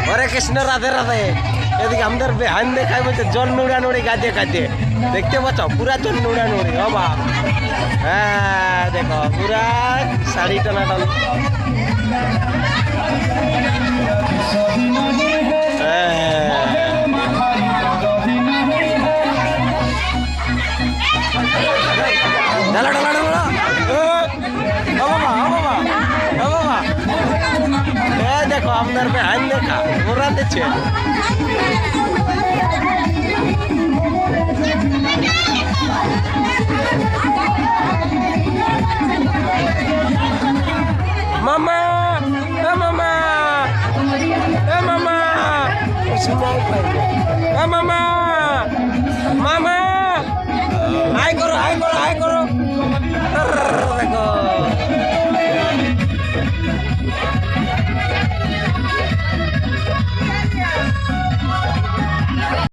হরে কৃষ্ণ রাধে রাধে। এদিকে আমাদের বেহান দেখায় বলছে জল নুড়া নুড়ি গাছে গাছে দেখতে পাচ্ছ পুরা জল নুড়া নুড়ি বাবা। হ্যাঁ দেখো পুরা শাড়ি টানা টান। ঢালা ঢালা ঢালা বাবা দেখো আপনার বেহান দেখা ওরা দিচ্ছে। মামা মামা মামা মামা মামা হাই করো হাই করো।